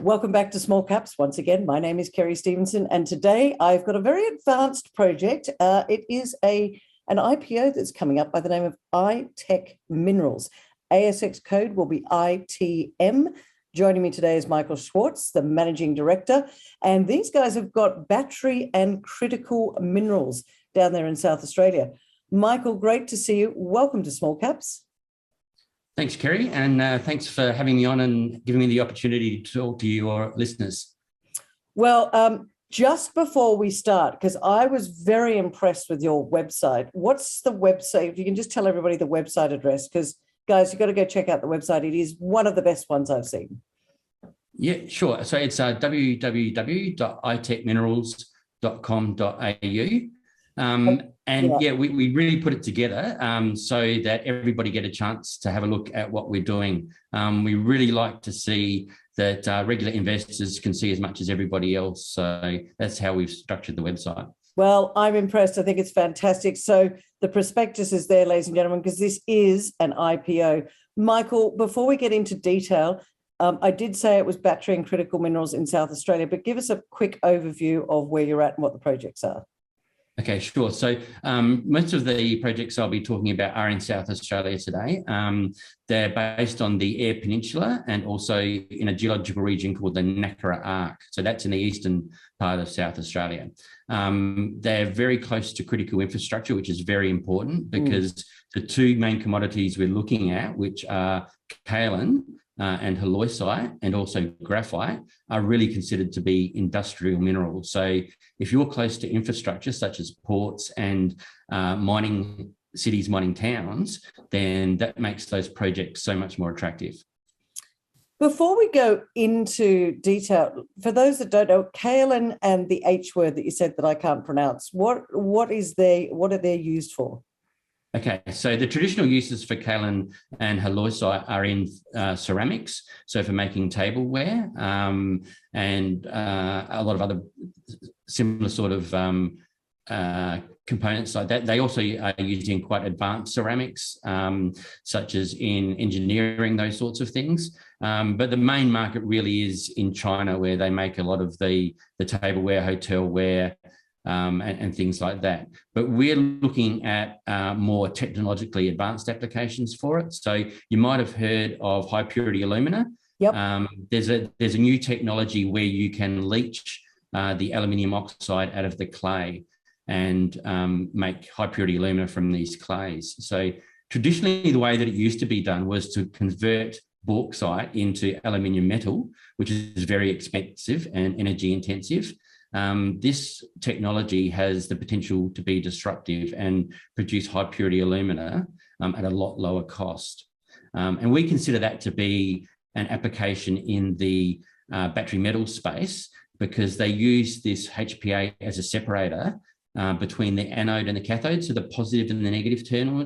Welcome back to Small Caps. Once again, my name is Kerry Stevenson, and today I've got a very advanced project. It is an IPO that's coming up by the name of iTech Minerals. ASX code will be ITM. Joining me today is Michael Schwarz, the Managing Director, and these guys have got battery and critical minerals down there in South Australia. Michael, great to see you. Welcome to Small Caps. Thanks, Kerry, and thanks for having me on and giving me the opportunity to talk to your listeners. Well, just before we start, because I was very impressed with your website. What's the website? If you can just tell everybody the website address, because guys, you've got to go check out the website. It is one of the best ones I've seen. Yeah, sure. So it's www.itechminerals.com.au. We really put it together so that everybody get a chance to have a look at what we're doing. We really like to see that regular investors can see as much as everybody else. So that's how we've structured the website. Well, I'm impressed. I think it's fantastic. So the prospectus is there, ladies and gentlemen, because this is an IPO. Michael, before we get into detail, I did say it was battery and critical minerals in South Australia, but give us a quick overview of where you're at and what the projects are. Okay, sure. So most of the projects I'll be talking about are in South Australia today. They're based on the Eyre Peninsula and also in a geological region called the Nakara Arc. So that's in the eastern part of South Australia. They're very close to critical infrastructure, which is very important because the two main commodities we're looking at, which are kaolin and halloysite and also graphite, are really considered to be industrial minerals. So if you're close to infrastructure such as ports and mining cities, mining towns, then that makes those projects so much more attractive. Before we go into detail, for those that don't know, kaolin and the H word that you said that I can't pronounce, what are they used for? Okay, so the traditional uses for kaolin and halloysite are in ceramics, so for making tableware and a lot of other similar sort of components like that. They also are used in quite advanced ceramics, such as in engineering, those sorts of things. But the main market really is in China, where they make a lot of the tableware, hotelware, and things like that. But we're looking at more technologically advanced applications for it. So you might have heard of high purity alumina. Yep. There's a new technology where you can leach the aluminium oxide out of the clay and make high purity alumina from these clays. So traditionally, the way that it used to be done was to convert bauxite into aluminium metal, which is very expensive and energy intensive. This technology has the potential to be disruptive and produce high purity alumina at a lot lower cost. And we consider that to be an application in the battery metal space because they use this HPA as a separator between the anode and the cathode, so the positive and the negative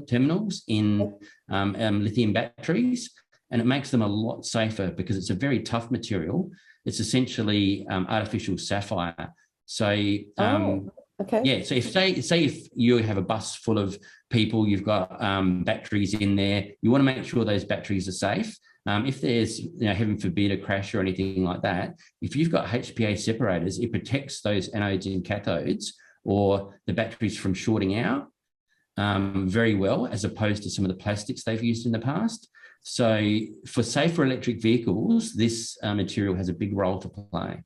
terminals in lithium batteries. And it makes them a lot safer because it's a very tough material. It's essentially artificial sapphire. So, okay. Yeah. So say if you have a bus full of people, you've got batteries in there, you want to make sure those batteries are safe. If there's, heaven forbid, a crash or anything like that, if you've got HPA separators, it protects those anodes and cathodes or the batteries from shorting out very well, as opposed to some of the plastics they've used in the past. So for safer electric vehicles, this material has a big role to play.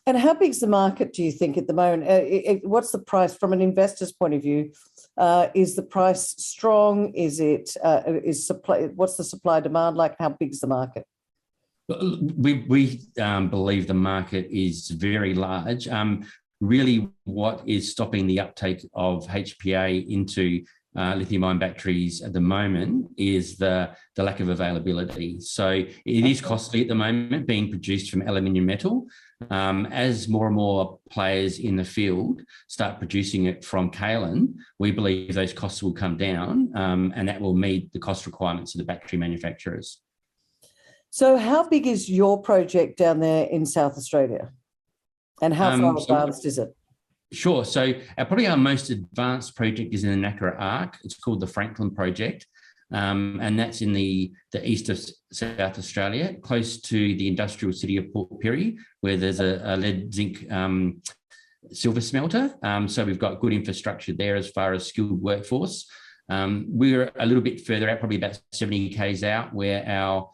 And how big's the market, do you think, at the moment? What's the price from an investor's point of view? Is the price strong? Is supply? What's the supply demand like? How big's the market? We believe the market is very large. Really, what is stopping the uptake of HPA into lithium-ion batteries at the moment is the lack of availability. So it is costly at the moment, being produced from aluminium metal. As more and more players in the field start producing it from kaolin, we believe those costs will come down, and that will meet the cost requirements of the battery manufacturers. So how big is your project down there in South Australia? And how far advanced is it? Sure. So probably our most advanced project is in the Nakara Arc. It's called the Franklin Project. and that's in the east of South Australia, close to the industrial city of Port Pirie, where there's a lead zinc silver smelter. So we've got good infrastructure there as far as skilled workforce. We're a little bit further out, probably about 70 k's out, where our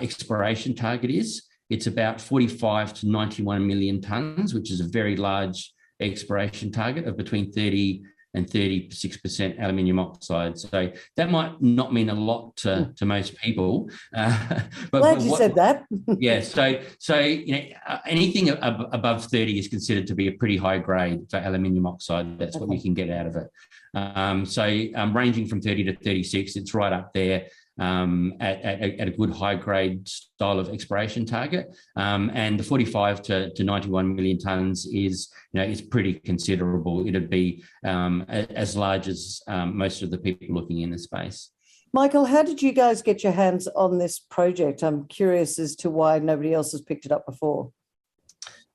exploration target is. It's about 45 to 91 million tonnes, which is a very large exploration target of between 30 and 36% aluminium oxide. So that might not mean a lot to most people. But glad you said that. Yeah, so anything above 30 is considered to be a pretty high grade for aluminium oxide. That's what you can get out of it. Ranging from 30 to 36, it's right up there at a good high grade style of exploration target, and the 45 to 91 million tonnes is pretty considerable. It'd be as large as most of the people looking in the space. Michael, how did you guys get your hands on this project? I'm curious as to why nobody else has picked it up before.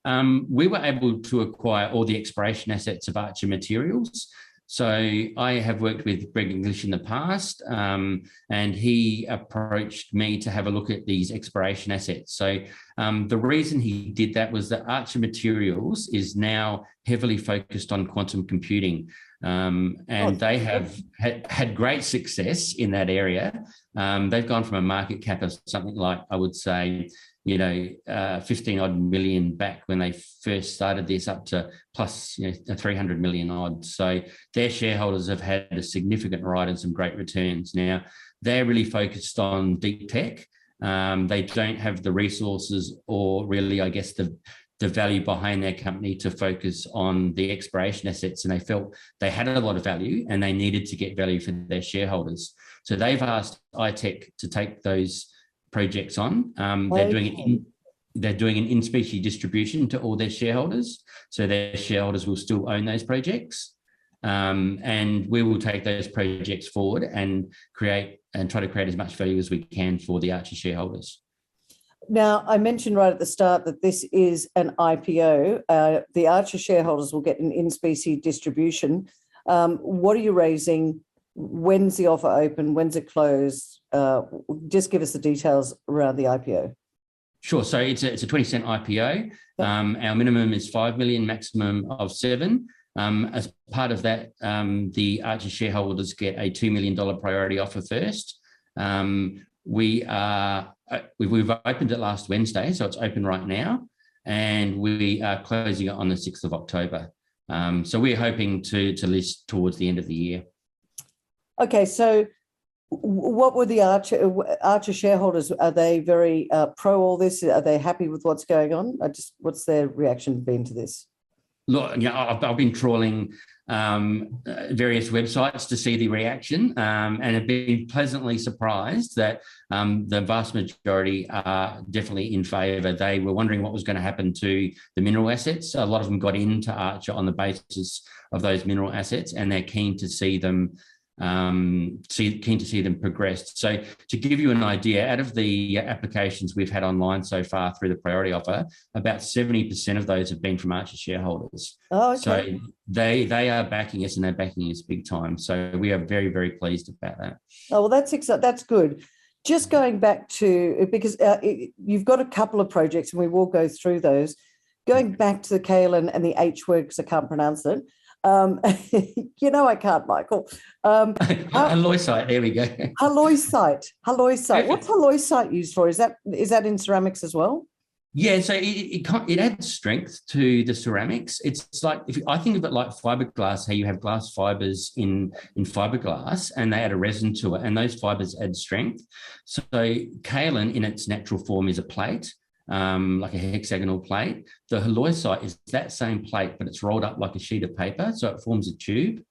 We were able to acquire all the exploration assets of Archer Materials. So I have worked with Greg English in the past, and he approached me to have a look at these exploration assets. So the reason he did that was that Archer Materials is now heavily focused on quantum computing, and they have had great success in that area. They've gone from a market cap of something like, I would say, 15 odd million back when they first started this, up to plus 300 million odd. So their shareholders have had a significant ride and some great returns. Now they're really focused on deep tech. They don't have the resources, or really, I guess, the value behind their company to focus on the exploration assets, and they felt they had a lot of value and they needed to get value for their shareholders. So they've asked iTech to take those projects on. They're doing an in-specie distribution to all their shareholders, so their shareholders will still own those projects, and we will take those projects forward and try to create as much value as we can for the Archer shareholders. Now, I mentioned right at the start that this is an IPO. The Archer shareholders will get an in-specie distribution. What are you raising? When's the offer open? When's it closed? Just give us the details around the IPO. Sure. So it's a 20-cent IPO. Our minimum is 5 million, maximum of 7. As part of that, the Archer shareholders get a $2 million priority offer first. We've opened it last Wednesday, so it's open right now, and we are closing it on the 6th of October. So we're hoping to list towards the end of the year. Okay, so what were the Archer shareholders? Are they very pro all this? Are they happy with what's going on? What's their reaction been to this? Look, I've been trawling various websites to see the reaction, and have been pleasantly surprised that the vast majority are definitely in favour. They were wondering what was going to happen to the mineral assets. A lot of them got into Archer on the basis of those mineral assets, and they're keen to see them progressed. So to give you an idea, out of the applications we've had online so far through the priority offer, about 70% of those have been from Archer shareholders. Oh, okay. So they are backing us, and they're backing us big time. So we are very, very pleased about that. Oh, well, that's good. Just going back to, because you've got a couple of projects, and we will go through those. Going back to the kaolin and the H word, because I can't pronounce it. I can't, Michael. Halloysite, there we go. Halloysite. What's halloysite used for? Is that in ceramics as well? Yeah, so it adds strength to the ceramics. It's like, I think of it like fiberglass, how you have glass fibers in fiberglass, and they add a resin to it, and those fibers add strength. So kaolin in its natural form is a plate. Like a hexagonal plate. The halloysite is that same plate, but it's rolled up like a sheet of paper, so it forms a tube.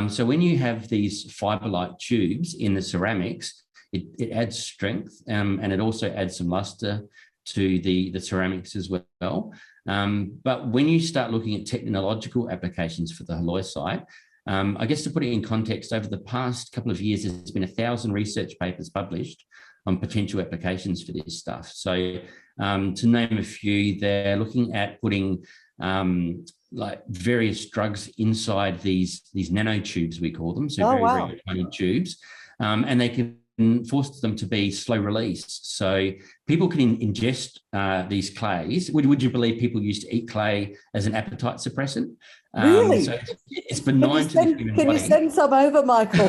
So when you have these fiber-like tubes in the ceramics, it adds strength, and it also adds some luster to the ceramics as well. But when you start looking at technological applications for the halloysite, I guess to put it in context, over the past couple of years, there's been 1,000 research papers published on potential applications for this stuff. So to name a few, they're looking at putting like various drugs inside these nanotubes, we call them. So very tiny tubes. and they can force them to be slow release. So people can ingest these clays. Would you believe people used to eat clay as an appetite suppressant? Really? So it's benign to the human body. Can you send some over, Michael?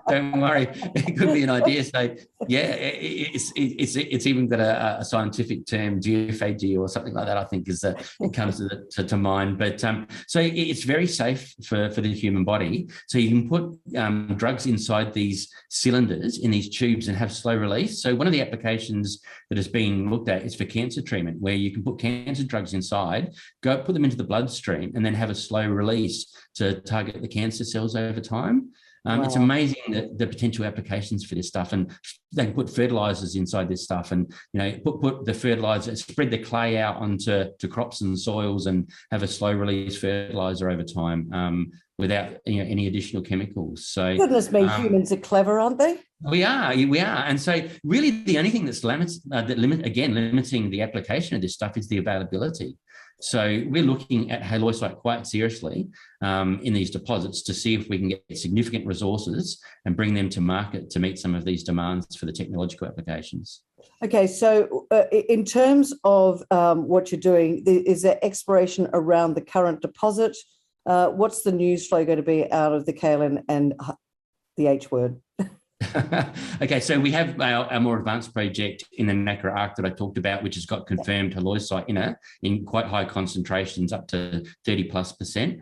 Don't worry, it could be an idea. So yeah, it's even got a scientific term, geophagy or something like that. I think is it comes to mind. But so it's very safe for the human body. So you can put drugs inside these cylinders in these tubes and have slow release. So one of the applications that is being looked at is for cancer treatment, where you can put cancer drugs inside, put them into the bloodstream, and then have a slow release to target the cancer cells over time. Wow. It's amazing the potential applications for this stuff, and they can put fertilizers inside this stuff, and put the fertilizer, spread the clay out onto crops and soils, and have a slow release fertilizer over time without any additional chemicals. So goodness me, humans are clever, aren't they? We are, and so really the only thing that's limiting the application of this stuff is the availability. So we're looking at halloysite quite seriously in these deposits to see if we can get significant resources and bring them to market to meet some of these demands for the technological applications. Okay, so in terms of what you're doing, is there exploration around the current deposit? What's the news flow going to be out of the kaolin and the H word? Okay, so we have our more advanced project in the Nacra Arc that I talked about, which has got confirmed halloysite in it in quite high concentrations, up to 30+%.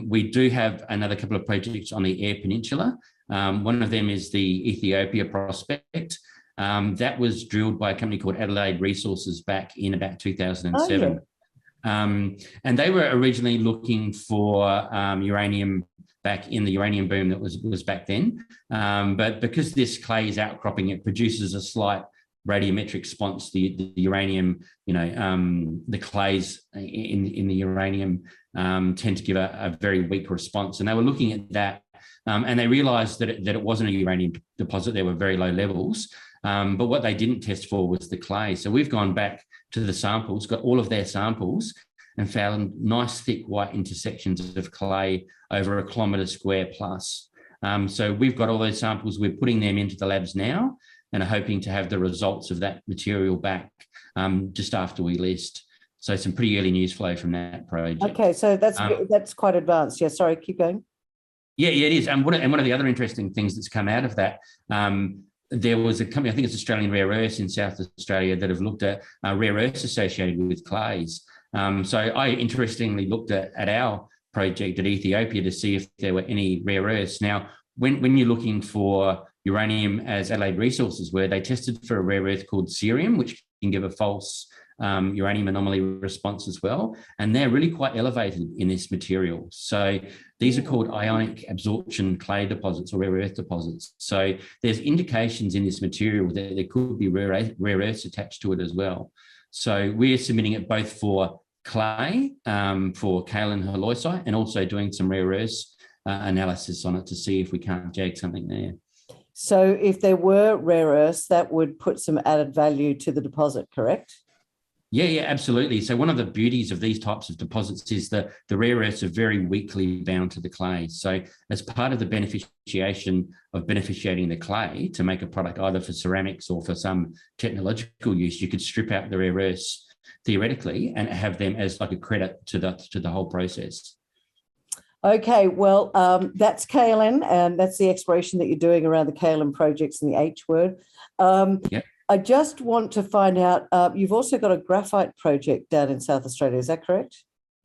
We do have another couple of projects on the Eyre Peninsula. One of them is the Ethiopia Prospect. That was drilled by a company called Adelaide Resources back in about 2007. And they were originally looking for uranium back in the uranium boom that was back then. But because this clay is outcropping, it produces a slight radiometric response. The uranium, the clays in the uranium tend to give a very weak response. And they were looking at that, and they realized that it wasn't a uranium deposit. There were very low levels. But what they didn't test for was the clay. So we've gone back to the samples, got all of their samples, and found nice thick white intersections of clay over 1 kilometre square plus. So we've got all those samples. We're putting them into the labs now and are hoping to have the results of that material back just after we list. So some pretty early news flow from that project. Okay, so that's quite advanced. Yeah, sorry, keep going. Yeah, it is. And one of the other interesting things that's come out of that, there was a company, I think it's Australian Rare Earths in South Australia, that have looked at rare earths associated with clays. So I interestingly looked at our project at Ethiopia to see if there were any rare earths. Now, when you're looking for uranium, as Adelaide Resources were, they tested for a rare earth called cerium, which can give a false uranium anomaly response as well. And they're really quite elevated in this material. So these are called ionic absorption clay deposits or rare earth deposits. So there's indications in this material that there could be rare earths attached to it as well. So we're submitting it both for clay, for kaolin halloysite, and also doing some rare earths analysis on it to see if we can't jag something there. So if there were rare earths, that would put some added value to the deposit, correct? Yeah, absolutely. So one of the beauties of these types of deposits is that the rare earths are very weakly bound to the clay. So as part of the beneficiating the clay to make a product either for ceramics or for some technological use, you could strip out the rare earths theoretically and have them as like a credit to the whole process. Okay, well, that's kaolin, and that's the exploration that you're doing around the kaolin projects and the H word. Yep. I just want to find out, you've also got a graphite project down in South Australia, is that correct?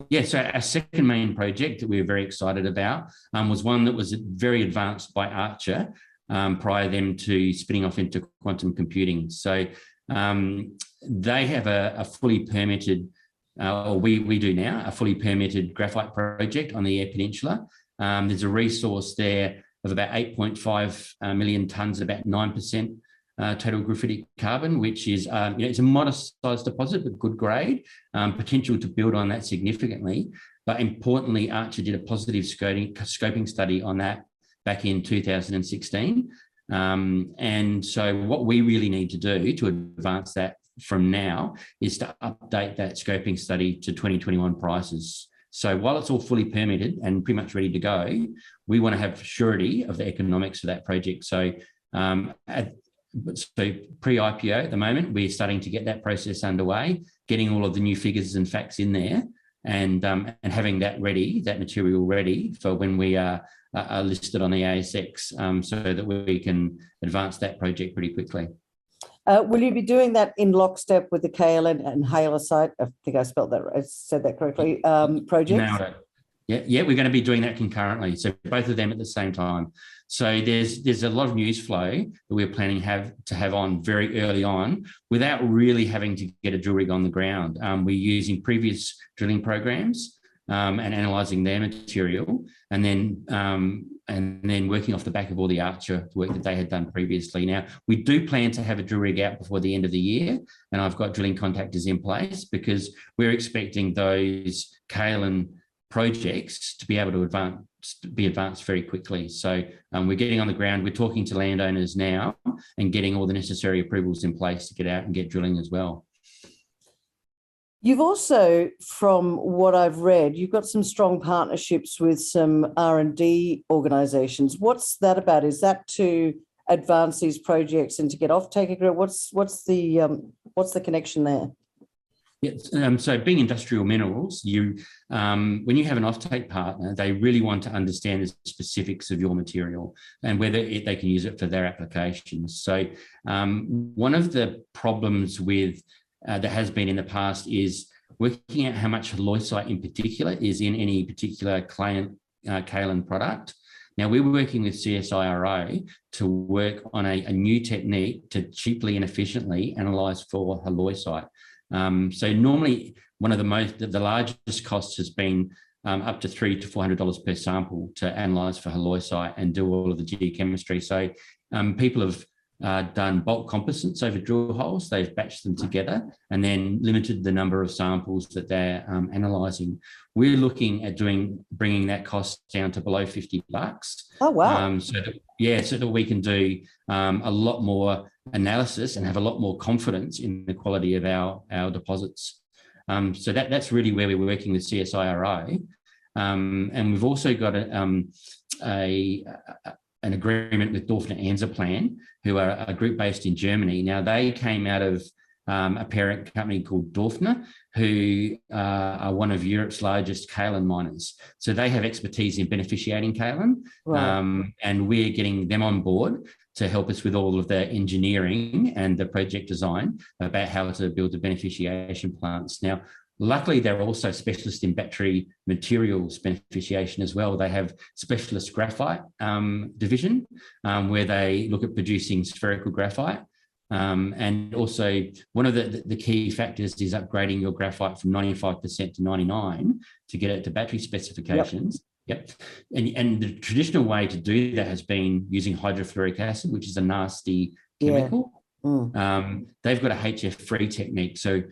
Yeah, so our second main project that we were very excited about was one that was very advanced by Archer prior them to spinning off into quantum computing. So they have a fully permitted, or we do now, a fully permitted graphite project on the Eyre Peninsula. There's a resource there of about 8.5 million tonnes, about 9% total graphitic carbon, which is, it's a modest sized deposit, but good grade, potential to build on that significantly. But importantly, Archer did a positive scoping study on that back in 2016. And so what we really need to do to advance that from now is to update that scoping study to 2021 prices. So while it's all fully permitted and pretty much ready to go, we want to have surety of the economics of that project. So pre-IPO at the moment, we're starting to get that process underway, getting all of the new figures and facts in there, and having that ready, that material ready for when we are listed on the ASX, so that we can advance that project pretty quickly. Will you be doing that in lockstep with the kaolin and halloysite? I think I spelled that right. I said that correctly. Projects. Yeah, we're going to be doing that concurrently. So both of them at the same time. So there's a lot of news flow that we're planning to have on very early on without really having to get a drill rig on the ground. We're using previous drilling programs and analysing their material, and then working off the back of all the Archer work that they had done previously. Now, we do plan to have a drill rig out before the end of the year, and I've got drilling contractors in place because we're expecting those kaolin projects to be able to be advanced very quickly. So we're getting on the ground, we're talking to landowners now and getting all the necessary approvals in place to get out and get drilling as well. You've also, from what I've read, you've got some strong partnerships with some R&D organisations. What's that about? Is that to advance these projects and to get offtake agreement? What's the connection there? Yeah, so being industrial minerals, when you have an offtake partner, they really want to understand the specifics of your material and whether they can use it for their applications. So one of the problems with that has been in the past is working out how much halloysite in particular is in any particular kaolin product. Now, we're working with CSIRO to work on a new technique to cheaply and efficiently analyse for halloysite. So normally one of the largest costs has been up to $300 to $400 per sample to analyse for halloysite and do all of the geochemistry. So people have done bulk composites over drill holes. They've batched them together and then limited the number of samples that they're analysing. We're looking at bringing that cost down to below $50. Oh, wow. So that we can do a lot more analysis and have a lot more confidence in the quality of our deposits. So that's really where we're working with CSIRO. And we've also got an agreement with Dorfner Anzaplan, who are a group based in Germany. Now, they came out of a parent company called Dorfner, who are one of Europe's largest kaolin miners. So they have expertise in beneficiating kaolin, right. And we're getting them on board to help us with all of the engineering and the project design about how to build the beneficiation plants. Now, luckily, they're also specialists in battery materials beneficiation as well. They have specialist graphite division where they look at producing spherical graphite. And also one of the key factors is upgrading your graphite from 95% to 99% to get it to battery specifications. Yep. And the traditional way to do that has been using hydrofluoric acid, which is a nasty chemical. They've got a HF-free technique. So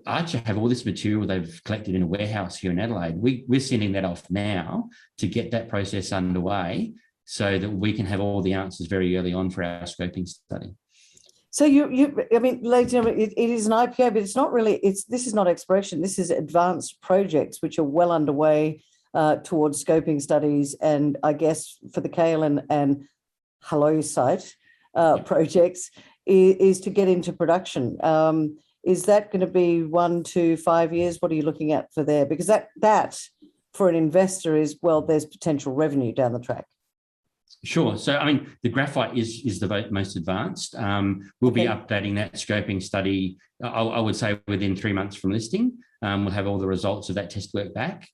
Archer have all this material they've collected in a warehouse here in Adelaide. We're sending that off now to get that process underway so that we can have all the answers very early on for our scoping study. So I mean, ladies and gentlemen, it is an IPO, but it's not really, this is not exploration. This is advanced projects which are well underway towards scoping studies. And I guess for the kaolin and halloysite projects is to get into production. Is that going to be 1 to 5 years? What are you looking at for there? Because that for an investor is, well, there's potential revenue down the track. Sure. So, I mean, the graphite is the most advanced. We'll be updating that scoping study, I would say, within 3 months from listing. We'll have all the results of that test work back.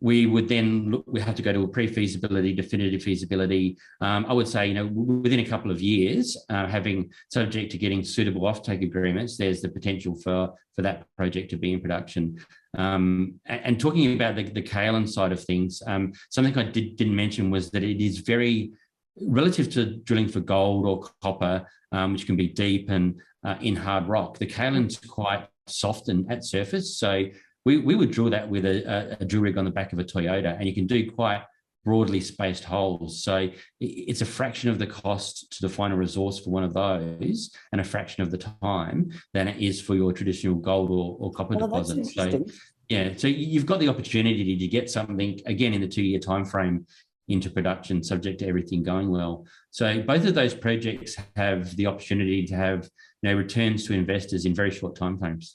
We would then we have to go to a pre-feasibility, definitive feasibility. I would say, within a couple of years, having subject to getting suitable offtake agreements, there's the potential for that project to be in production. And talking about the kaolin side of things, something I didn't mention was that it is very relative to drilling for gold or copper, which can be deep and in hard rock. The kaolin's quite soft and at surface, so we would drill that with a drill rig on the back of a Toyota, and you can do quite broadly spaced holes. So it's a fraction of the cost to define a resource for one of those and a fraction of the time than it is for your traditional gold or copper deposits. So, yeah, so you've got the opportunity to get something, again, in the 2-year time frame into production, subject to everything going well. So both of those projects have the opportunity to have returns to investors in very short timeframes.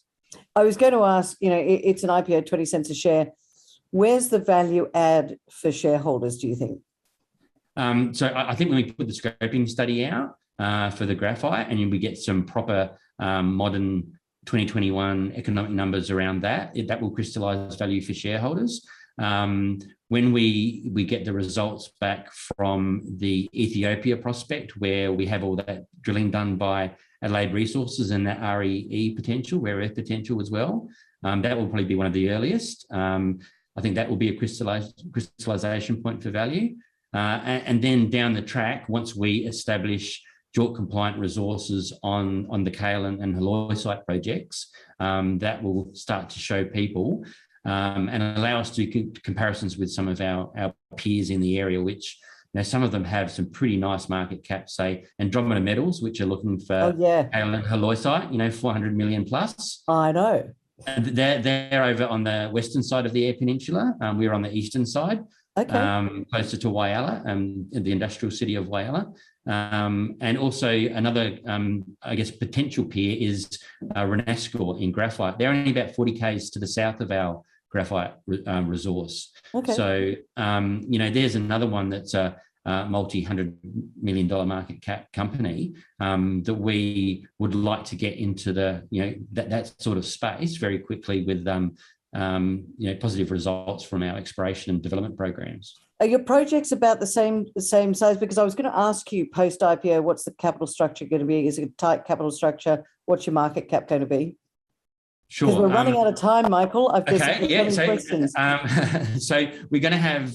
I was going to ask, it's an IPO, 20 cents a share. Where's the value add for shareholders, do you think? So I think when we put the scoping study out for the graphite, and we get some proper modern 2021 economic numbers around that will crystallize value for shareholders. When we get the results back from the Ethiopia Prospect, where we have all that drilling done by Adelaide Resources and that REE potential, rare earth potential as well, that will probably be one of the earliest. I think that will be a crystallization point for value. And then down the track, once we establish JORC compliant resources on the kaolin and halloysite projects, that will start to show people and allow us to do comparisons with some of our peers in the area, which some of them have some pretty nice market caps, say Andromeda Metals, which are looking for kaolin and halloysite, 400 million plus. I know. And they're over on the western side of the Eyre Peninsula. We're on the eastern side, closer to Whyalla, the industrial city of Whyalla. And also another, potential peer is Renascor in graphite. They're only about 40 k's to the south of our graphite resource. Okay. So, there's another one that's a multi-$100 million market cap company that we would like to get into that sort of space very quickly with positive results from our exploration and development programs. Are your projects about the same size? Because I was going to ask you post IPO, what's the capital structure going to be? Is it a tight capital structure? What's your market cap going to be? Sure. Because we're running out of time, Michael. I've just questions. So we're going to have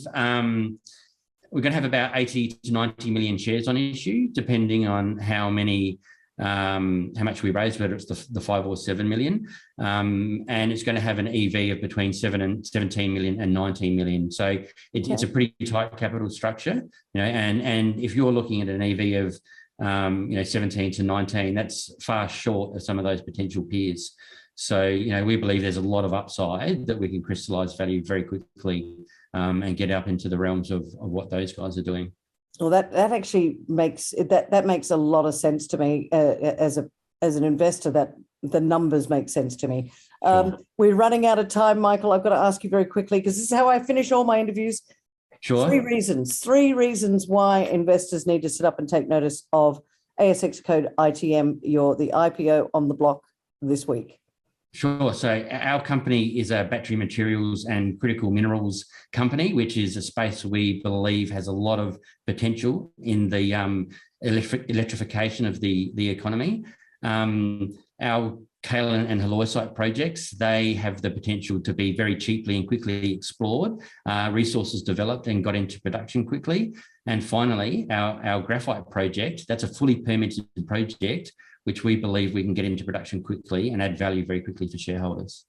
about 80 to 90 million shares on issue, depending on how much we raise, whether it's the 5 or 7 million. And it's going to have an EV of between 17 million and 19 million. So it's a pretty tight capital structure, and if you're looking at an EV of 17 to 19, that's far short of some of those potential peers. So, we believe there's a lot of upside that we can crystallize value very quickly and get up into the realms of what those guys are doing. Well, that actually makes a lot of sense to me as an investor. That the numbers make sense to me. Sure. We're running out of time, Michael. I've got to ask you very quickly, because this is how I finish all my interviews. Sure. Three reasons why investors need to sit up and take notice of ASX code ITM. You're the IPO on the block this week. Sure. So our company is a battery materials and critical minerals company, which is a space we believe has a lot of potential in the electrification of the economy. Our kaolin and halloysite projects, they have the potential to be very cheaply and quickly explored, resources developed and got into production quickly. And finally, our graphite project, that's a fully permitted project, which we believe we can get into production quickly and add value very quickly for shareholders.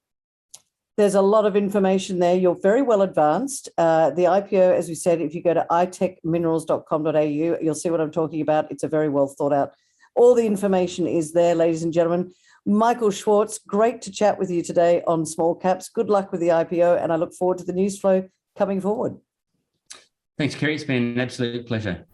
There's a lot of information there. You're very well advanced. The IPO, as we said, if you go to itechminerals.com.au, you'll see what I'm talking about. It's a very well thought out. All the information is there, ladies and gentlemen. Michael Schwarz, great to chat with you today on small caps. Good luck with the IPO, and I look forward to the news flow coming forward. Thanks, Kerry. It's been an absolute pleasure.